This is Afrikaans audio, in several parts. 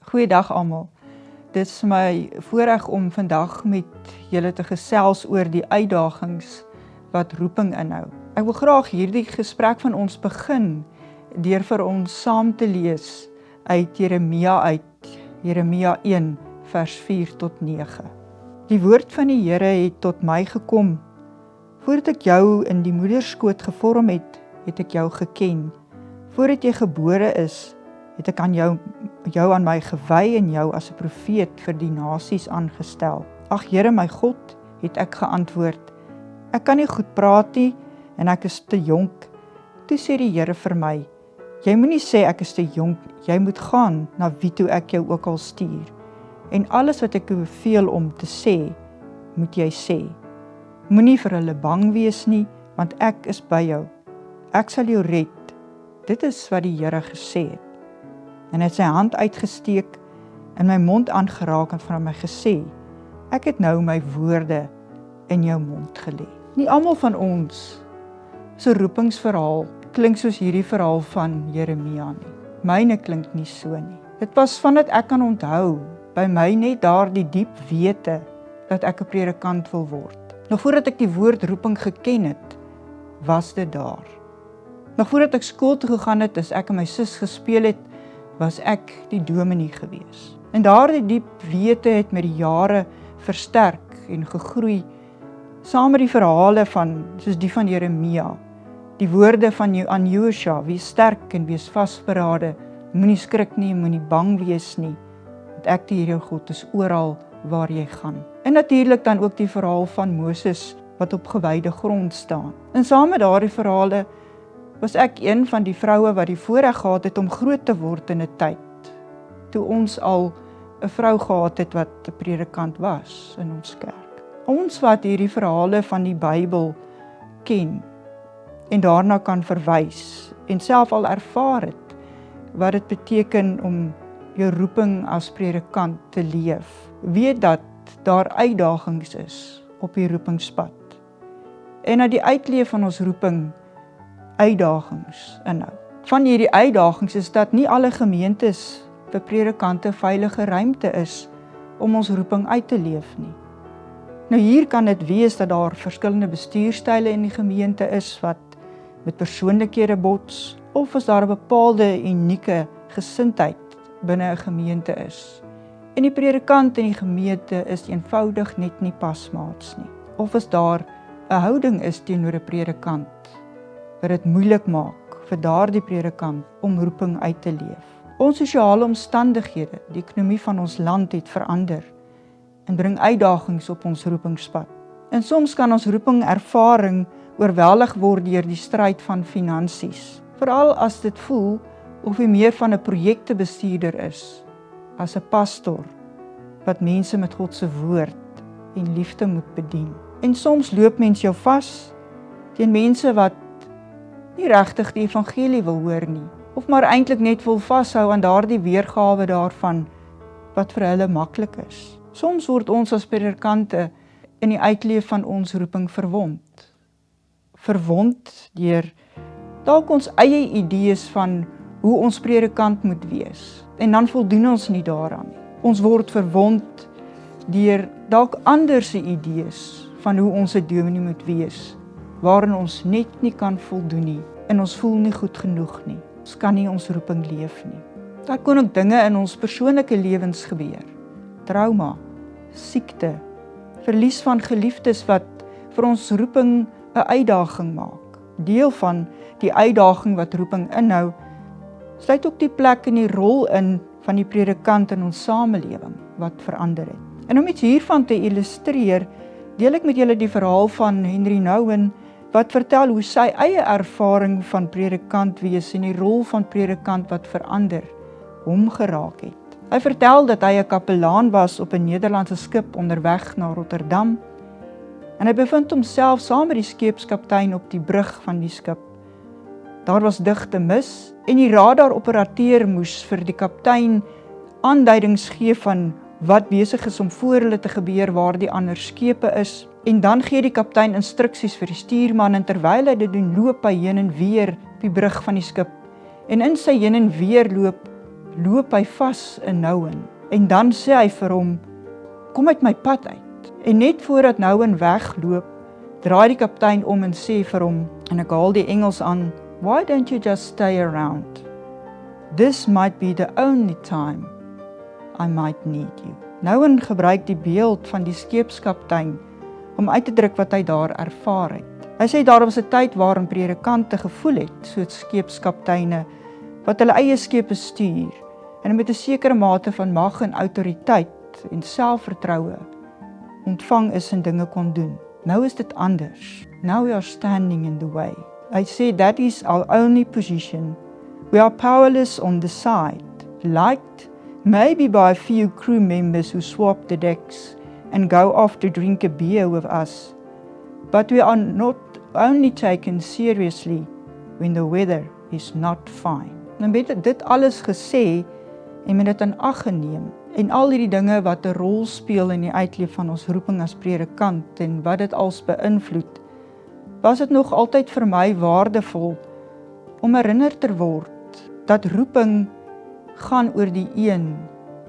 Goeiedag almal. Dit is my voorreg om vandag met julle te gesels oor die uitdagings wat roeping inhou. Ek wil graag hierdie gesprek van ons begin deur vir ons saam te lees uit Jeremia 1 vers 4 tot 9. Die woord van die Here het tot my gekom. Voordat ek jou in die moederskoot gevorm het, het ek jou geken. Voordat jy gebore is, het ek jou aan my gewy en jou as 'n profeet vir die nasies aangestel. Ag Here my God, het ek geantwoord, ek kan nie goed praat nie en ek is te jonk. Toe sê die Here vir my, jy moenie sê ek is te jonk, jy moet gaan na wie toe ek jou ook al stuur. En alles wat ek jou beveel om te sê, moet jy sê. Moenie vir hulle bang wees nie, want ek is by jou. Ek sal jou red. Dit is wat die Here gesê het. En hy het sy hand uitgesteek en my mond aangeraak en vir my gesê, ek het nou my woorde in jou mond gelê. Nie almal van ons se roepingsverhaal klink soos hierdie verhaal van Jeremia nie. Myne klink nie so nie. Dit was vandat ek kan onthou, by my net daar die diep wete dat ek 'n predikant wil word. Nog voordat ek die woord roeping geken het, was dit daar. Nog voordat ek skool toe gegaan het, as ek en my sus gespeel het, was ek die dominee gewees. En daardie diep wete het met die jare versterk en gegroei, saam met die verhale soos die van Jeremia, die woorde aan Josua, wees sterk en wees vasberade, moenie skrik nie, moenie bang wees nie, want ek die Here God is oral waar jy gaan. En natuurlik dan ook die verhaal van Moses, wat op gewyde grond staan. En saam met daardie verhale, was ek een van die vroue wat die voorreg gehad het om groot te word in 'n tyd, toe ons al 'n vrou gehad het wat 'n predikant was in ons kerk. Ons wat hierdie verhale van die Bybel ken, en daarna kan verwys, en self al ervaar het, wat dit beteken om jou roeping as predikant te leef, weet dat daar uitdagings is op die roepingspad, en dat die uitleef van ons roeping uitdagings inhou. Van hierdie uitdagings is dat nie alle gemeentes vir predikante veilige ruimte is om ons roeping uit te leef nie. Nou hier kan dit wees dat daar verskillende bestuurstyle in die gemeente is wat met persoonlikhede bots, of as daar 'n bepaalde unieke gesindheid binne 'n gemeente is. En die predikant in die gemeente is eenvoudig net nie pasmaats nie. Of as daar 'n houding is teenoor 'n predikant wat dit moeilik maak vir daardie predikant om roeping uit te leef. Ons sosiale omstandighede, die ekonomie van ons land het verander en bring uitdagings op ons roepingspad. En soms kan ons roepingervaring oorweldig word deur die stryd van finansies, veral as dit voel of jy meer van 'n projektebestuurder is as 'n pastor wat mense met God se woord en liefde moet bedien. En soms loop mens jou vas teen mense wat nie regtig die evangelie wil hoor nie, of maar eintlik net wil vashou aan daardie weergawe daarvan wat vir hulle maklik is. Soms word ons as predikante in die uitleef van ons roeping verwond. Verwond deur dalk ons eie idees van hoe ons predikant moet wees, en dan voldoen ons nie daaraan nie. Ons word verwond deur dalk ander se idees van hoe ons 'n dominee moet wees, waarin ons net nie kan voldoen nie, en ons voel nie goed genoeg nie. Ons kan nie ons roeping leef nie. Daar kon ook dinge in ons persoonlike lewens gebeur. Trauma, siekte, verlies van geliefdes wat vir ons roeping 'n uitdaging maak. Deel van die uitdaging wat roeping inhou, sluit ook die plek en die rol in van die predikant in ons samelewing wat verander het. En om iets hiervan te illustreer, deel ek met julle die verhaal van Henry Nouwen, wat vertel hoe sy eie ervaring van predikant wees en die rol van predikant wat verander, hom geraak het. Hy vertel dat hy 'n kapelaan was op 'n Nederlandse skip onderweg na Rotterdam, en hy bevind homself saam met die skeepskaptein op die brug van die skip. Daar was digte mis, en die radaroperateur moes vir die kaptein aanduidings gee van wat besig is om voor hulle te gebeur waar die ander skepe is, en dan gee die kaptein instruksies vir die stuurman, en terwyl hy dit doen, loop hy heen en weer op die brug van die skip, en in sy heen en weer loop loop hy vas in Nouwen. En dan sê hy vir hom, kom uit my pad uit. En net voordat Nouwen wegloop, draai die kaptein om en sê vir hom, en ek haal die Engels aan, why don't you just stay around? This might be the only time I might need you. Nouwen gebruik die beeld van die skeepskaptein om uit te druk wat hy daar ervaar het. Hy sê daar was 'n tyd waarin predikante gevoel het, soos skeepskapteine, wat hulle eie skepe stuur, en met 'n sekere mate van mag en autoriteit en selfvertroue ontvang is en dinge kon doen. Nou is dit anders. Now we are standing in the way. Hy sê that is our only position. We are powerless on the side, liked maybe by a few crew members who swap the decks and go off to drink a beer with us. But we are not only taken seriously when the weather is not fine. Nou met dit alles gesê en met dit in ag geneem en al hierdie dinge wat 'n rol speel in die uitleef van ons roeping as predikant en wat dit als beïnvloed, was dit nog altyd vir my waardevol om herinner te word dat roeping gaan oor die een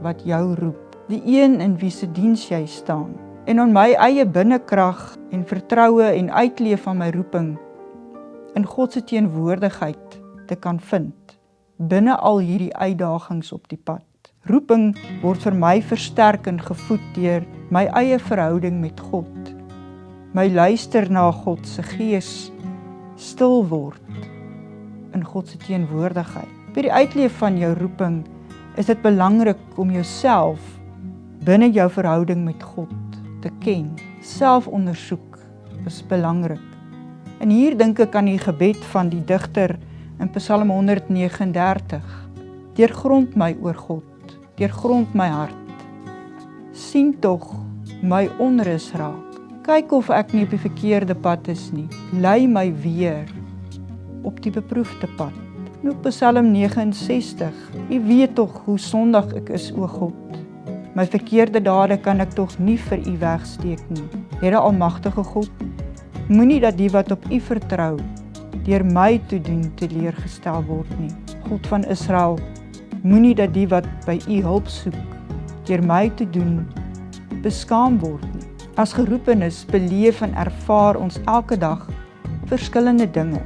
wat jou roep, die een in wie se diens jy staan. En om my eie binnekrag en vertroue en uitleef van my roeping in God se teenwoordigheid te kan vind, binne al hierdie uitdagings op die pad. Roeping word vir my versterk en gevoed deur my eie verhouding met God, my luister na God se gees, stil word in God se teenwoordigheid. By die uitleef van jou roeping is dit belangrik om jouself binne jou verhouding met God te ken. Selfondersoek is belangrik. En hier dink ek aan die gebed van die digter in Psalm 139. Deurgrond my oor God, deurgrond my hart. Sien tog my onrus raak. Kyk of ek nie op die verkeerde pad is nie. Lei my weer op die beproefde pad. En ook Psalm 69. U weet tog hoe sondig ek is, o God. My verkeerde dade kan ek tog nie vir u wegsteek nie. Here Almagtige God, moenie dat die wat op u vertrou deur my te doen teleurgestel word nie. God van Israel, moenie dat die wat by u hulp soek deur my te doen beskaam word nie. As geroepenes beleef en ervaar ons elke dag verskillende dinge.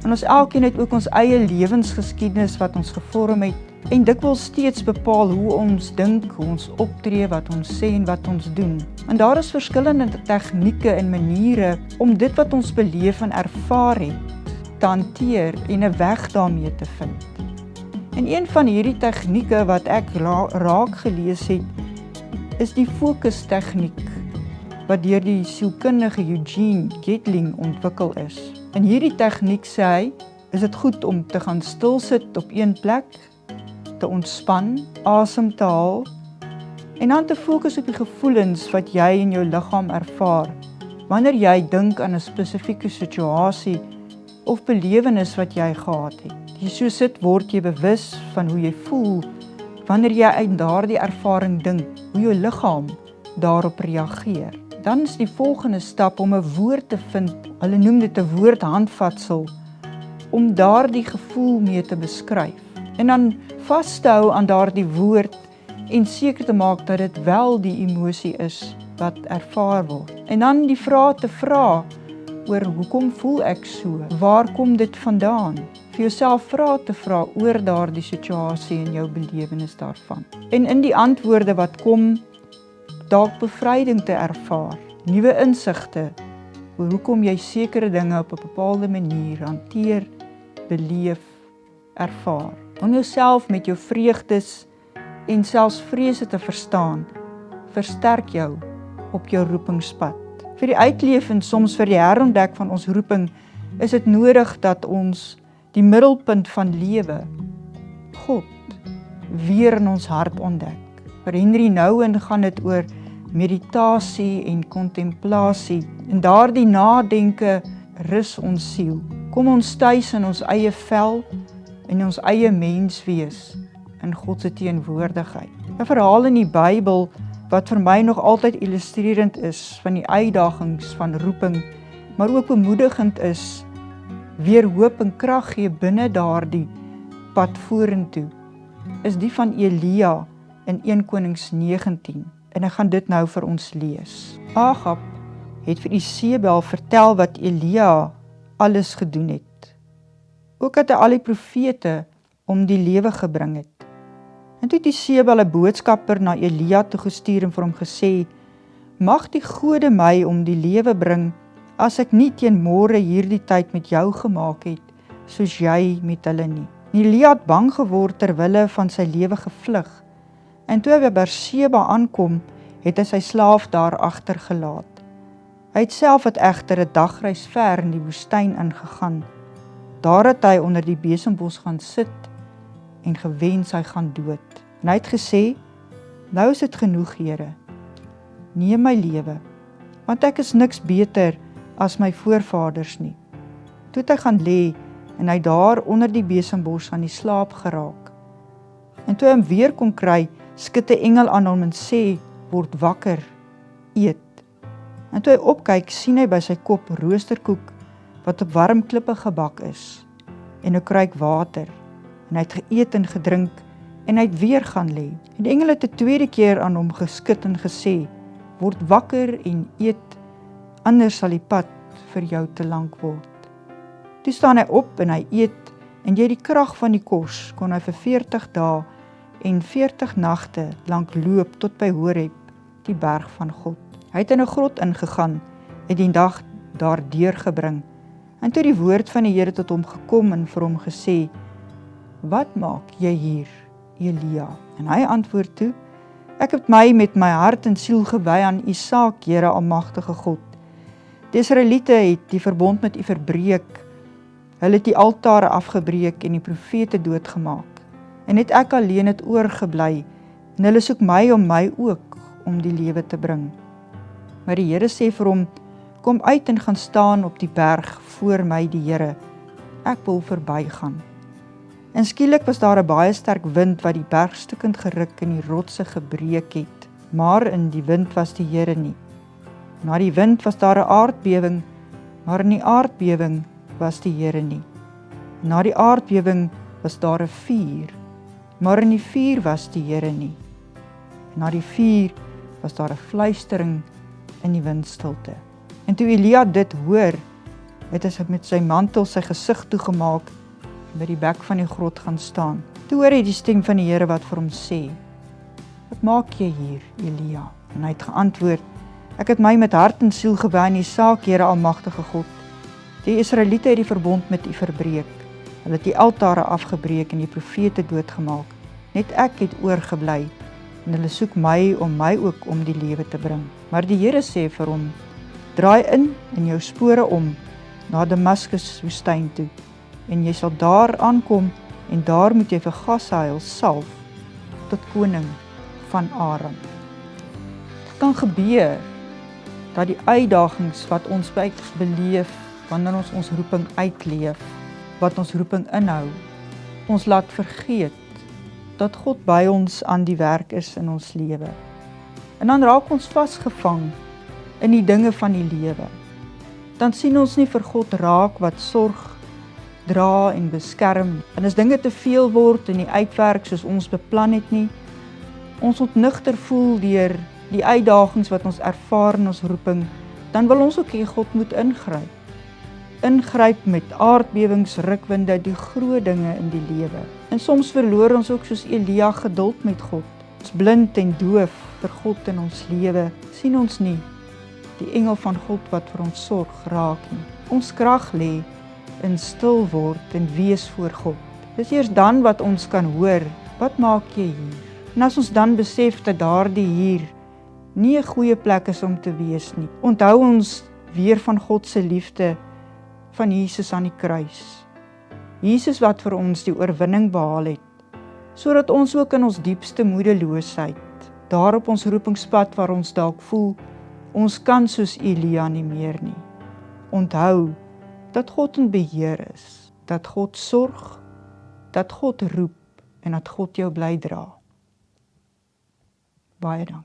En ons elkeen het ook ons eie lewensgeskiedenis wat ons gevorm het en dikwels steeds bepaal hoe ons dink, hoe ons optree, wat ons sê en wat ons doen. En daar is verskillende tegnieke en maniere om dit wat ons beleef en ervaar het te hanteer en 'n weg daarmee te vind. En een van hierdie tegnieke wat ek raak gelees het, is die fokustegniek wat deur die sielkundige Eugene Gatling ontwikkel is. In hierdie tegniek sê hy, is dit goed om te gaan stil sit op een plek, te ontspan, asem te haal en dan te fokus op die gevoelens wat jy in jou liggaam ervaar wanneer jy dink aan 'n spesifieke situasie of belewenis wat jy gehad het. Jy so sit, word jy bewus van hoe jy voel wanneer jy uit daardie ervaring dink, hoe jou liggaam daarop reageer. Dan is die volgende stap om 'n woord te vind, hulle noem dit 'n woordhandvatsel, om daardie gevoel mee te beskryf. En dan vas te hou aan daardie woord en seker te maak dat dit wel die emosie is wat ervaar word. En dan die vrae te vra oor hoekom voel ek so? Waar kom dit vandaan? Vir jouself vrae te vra oor daardie situasie en jou belewenis daarvan. En in die antwoorde wat kom, dalk bevryding te ervaar, nuwe insigte oor hoekom jy sekere dinge op 'n bepaalde manier hanteer, beleef, ervaar. Om jouself met jou vreugdes en selfs vrese te verstaan, versterk jou op jou roepingspad. Vir die uitleef en soms vir die herontdek van ons roeping, is dit nodig dat ons die middelpunt van lewe, God, weer in ons hart ontdek. Vir Henry Nouwen gaan dit oor meditasie en kontemplasie. En daardie nadenke rus ons siel. Kom ons tuis in ons eie vel en ons eie mens wees in God se teenwoordigheid. 'n Verhaal in die Bybel wat vir my nog altyd illustrerend is van die uitdagings van roeping, maar ook bemoedigend is, weer hoop en krag gee binne daardie pad vorentoe, is die van Elia in 1 Konings 19 en ek gaan dit nou vir ons lees. Agab het vir Isebel vertel wat Elia alles gedoen het. Ook dat hy al die profete om die lewe gebring het. En toe het Isebel 'n boodskapper na Elia toe gestuur en vir hom gesê, mag die gode my om die lewe bring, as ek nie teen môre hierdie tyd met jou gemaak het, soos jy met hulle nie. Elia het bang geword terwille van sy lewe gevlug, en toe hy by Berseba aankom, het hy sy slaaf daar agtergelaat. Hy het self het egter 'n dagreis ver in die woestyn ingegaan. Daar het hy onder die besembos gaan sit en gewens hy gaan dood. En hy het gesê, nou is dit genoeg, Here. Neem my lewe, want ek is niks beter as my voorvaders nie. Toe het hy gaan lê en hy daar onder die besembos aan die slaap geraak. En toe hy hom weer kon kry, skud 'n engel aan hom en sê, word wakker, eet. En toe hy opkyk, sien hy by sy kop roosterkoek wat op warm klippe gebak is en 'n kruik water. En hy het geëet en gedrink en hy het weer gaan lê. En die engel het 'n tweede keer aan hom geskud en gesê, word wakker en eet, anders sal die pad vir jou te lank word. Toe staan hy op en hy eet, en deur die krag van die kos kon hy vir 40 dae en 40 nagte lank loop tot by Horeb, die berg van God. Hy het in 'n grot ingegaan en die dag daar deurgebring. En toe die woord van die Here tot hom gekom en vir hom gesê, wat maak jy hier, Elia? En hy antwoord toe, ek het my met my hart en siel gewy aan U saak, Here Almagtige God. Die Israeliete het die verbond met U verbreek. Hulle het die altare afgebreek en die profete doodgemaak. En net ek alleen het oorgebly, en hulle soek my om my ook om die lewe te bring. Maar die Here sê vir hom, kom uit en gaan staan op die berg voor my die Here. Ek wil verbygaan. En skielik was daar 'n baie sterk wind wat die bergstukkend geruk en die rotse gebreek het. Maar in die wind was die Here nie. Na die wind was daar 'n aardbewing, maar in die aardbewing was die Here nie. Na die aardbewing was daar 'n vuur, maar in die vuur was die Here nie. Na die vuur was daar 'n fluistering in die windstilte. En toe Elia dit hoor, het hy met sy mantel sy gesig toegemaak en by die bek van die grot gaan staan. Toe hoor hy die stem van die Here wat vir hom sê, wat maak jy hier, Elia? En hy het geantwoord, ek het my met hart en siel gewy aan die saak, Here Almagtige God. Die Israeliete het die verbond met U verbreek. Hulle het die altare afgebreek en die profete doodgemaak. Net ek het oorgebly en hulle soek my om my ook om die lewe te bring. Maar die Here sê vir hom, draai in jou spore om na Damaskus woestyn toe en jy sal daar aankom en daar moet jy vir Hazael salf tot koning van Aram. Dit kan gebeur dat die uitdagings wat ons beleef wanneer ons roeping uitleef, wat ons roeping inhou, ons laat vergeet dat God by ons aan die werk is in ons lewe. En dan raak ons vasgevang in die dinge van die lewe. Dan sien ons nie vir God raak wat sorg, dra en beskerm. En as dinge te veel word en nie uitwerk soos ons beplan het nie, ons ontnigter voel deur die uitdagings wat ons ervaar in ons roeping, dan wil ons ook hê God moet ingryp. Ingryp met aardbewings, rukwinde, die groot dinge in die lewe. En soms verloor ons ook soos Elia geduld met God. Ons blind en doof vir God in ons lewe, sien ons nie die engel van God wat vir ons sorg raak nie. Ons krag lê in stil word en wees voor God. Dis eers dan wat ons kan hoor, wat maak jy hier? En as ons dan besef dat daardie hier nie 'n goeie plek is om te wees nie, onthou ons weer van God se liefde, van Jesus aan die kruis. Jesus wat vir ons die oorwinning behaal het, sodat ons ook in ons diepste moedeloosheid, daar op ons roepingspad waar ons dalk voel, ons kan soos Elia nie meer nie. Onthou dat God in beheer is, dat God sorg, dat God roep en dat God jou bly dra. Baie dankie.